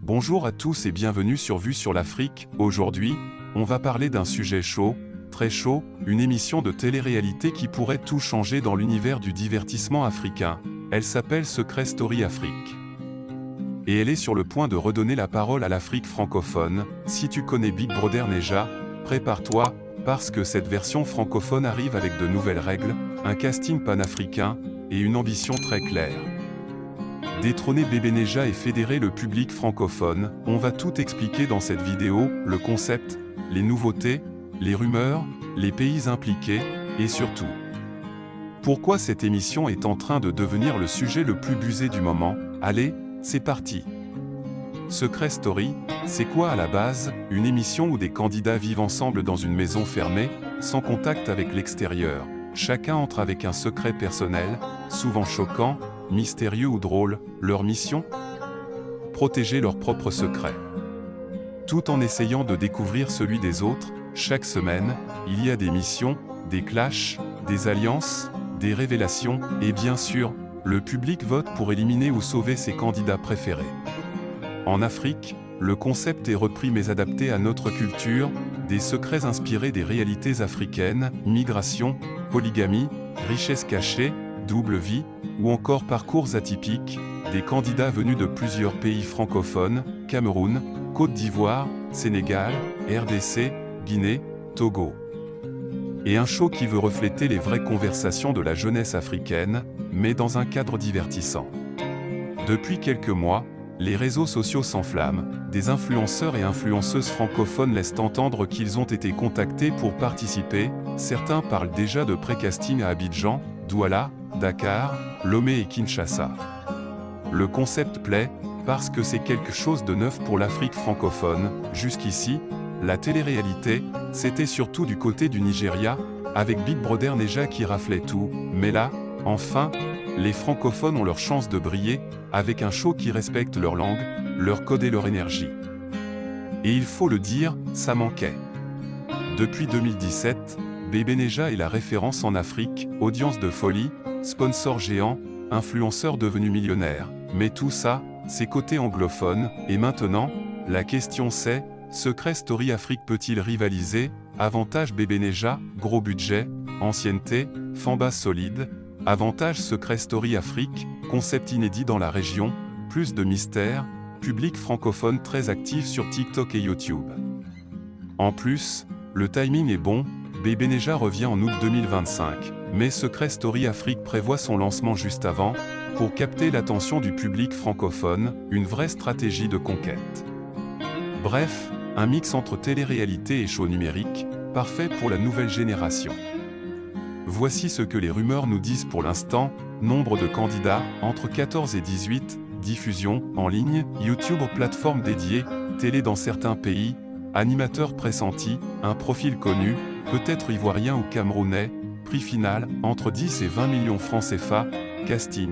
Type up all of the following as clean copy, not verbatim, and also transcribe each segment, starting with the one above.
Bonjour à tous et bienvenue sur Vue sur l'Afrique. Aujourd'hui, on va parler d'un sujet chaud, très chaud, une émission de télé-réalité qui pourrait tout changer dans l'univers du divertissement africain. Elle s'appelle Secret Story Afrique. Et elle est sur le point de redonner la parole à l'Afrique francophone. Si tu connais Big Brother Neja, prépare-toi, parce que cette version francophone arrive avec de nouvelles règles, un casting panafricain, et une ambition très claire. Détrôner Bébé Neja et fédérer le public francophone, on va tout expliquer dans cette vidéo, le concept, les nouveautés, les rumeurs, les pays impliqués, et surtout, pourquoi cette émission est en train de devenir le sujet le plus busé du moment. Allez, c'est parti. Secret Story, c'est quoi à la base? Une émission où des candidats vivent ensemble dans une maison fermée, sans contact avec l'extérieur. Chacun entre avec un secret personnel, souvent choquant, mystérieux ou drôle. Leur mission? Protéger leurs propres secrets. Tout en essayant de découvrir celui des autres. Chaque semaine, il y a des missions, des clashs, des alliances, des révélations, et bien sûr, le public vote pour éliminer ou sauver ses candidats préférés. En Afrique, le concept est repris mais adapté à notre culture, des secrets inspirés des réalités africaines, migration, polygamie, richesse cachée, double vie, ou encore parcours atypiques, des candidats venus de plusieurs pays francophones, Cameroun, Côte d'Ivoire, Sénégal, RDC, Guinée, Togo. Et un show qui veut refléter les vraies conversations de la jeunesse africaine, mais dans un cadre divertissant. Depuis quelques mois, les réseaux sociaux s'enflamment, des influenceurs et influenceuses francophones laissent entendre qu'ils ont été contactés pour participer, certains parlent déjà de pré-casting à Abidjan, Douala, Dakar, Lomé et Kinshasa. Le concept plaît, parce que c'est quelque chose de neuf pour l'Afrique francophone. Jusqu'ici, la télé-réalité, c'était surtout du côté du Nigeria, avec Big Brother Neja qui raflait tout, mais là, enfin, les francophones ont leur chance de briller, avec un show qui respecte leur langue, leur code et leur énergie. Et il faut le dire, ça manquait. Depuis 2017, Bébé Neja est la référence en Afrique, audience de folie, sponsor géant, influenceur devenu millionnaire. Mais tout ça, c'est côté anglophone, et maintenant, la question c'est, Secret Story Afrique peut-il rivaliser? Avantage Bébé Neja, gros budget, ancienneté, fanbase solide. Avantage Secret Story Afrique, concept inédit dans la région, plus de mystère, public francophone très actif sur TikTok et YouTube. En plus, le timing est bon, Bébé Neja revient en août 2025, mais Secret Story Afrique prévoit son lancement juste avant, pour capter l'attention du public francophone, une vraie stratégie de conquête. Bref, un mix entre télé-réalité et show numérique, parfait pour la nouvelle génération. Voici ce que les rumeurs nous disent pour l'instant. Nombre de candidats, entre 14 et 18, diffusion, en ligne, YouTube aux plateformes dédiées, télé dans certains pays, animateur pressenti, un profil connu, peut-être ivoirien ou camerounais, prix final, entre 10 et 20 millions francs CFA, casting,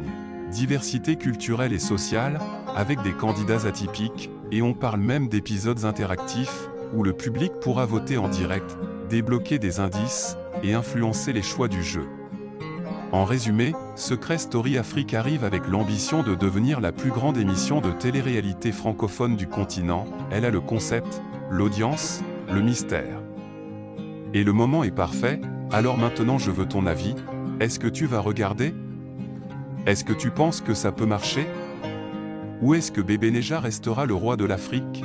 diversité culturelle et sociale, avec des candidats atypiques, et on parle même d'épisodes interactifs, où le public pourra voter en direct, débloquer des indices, et influencer les choix du jeu. En résumé, Secret Story Afrique arrive avec l'ambition de devenir la plus grande émission de télé-réalité francophone du continent. Elle a le concept, l'audience, le mystère. Et le moment est parfait, alors maintenant je veux ton avis. Est-ce que tu vas regarder? Est-ce que tu penses que ça peut marcher? Ou est-ce que Bébé Neja restera le roi de l'Afrique?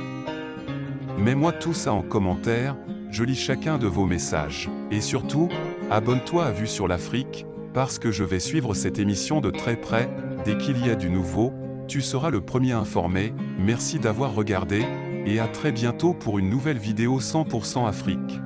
Mets-moi tout ça en commentaire, je lis chacun de vos messages. Et surtout, abonne-toi à Vue sur l'Afrique, parce que je vais suivre cette émission de très près. Dès qu'il y a du nouveau, tu seras le premier informé. Merci d'avoir regardé, et à très bientôt pour une nouvelle vidéo 100% Afrique.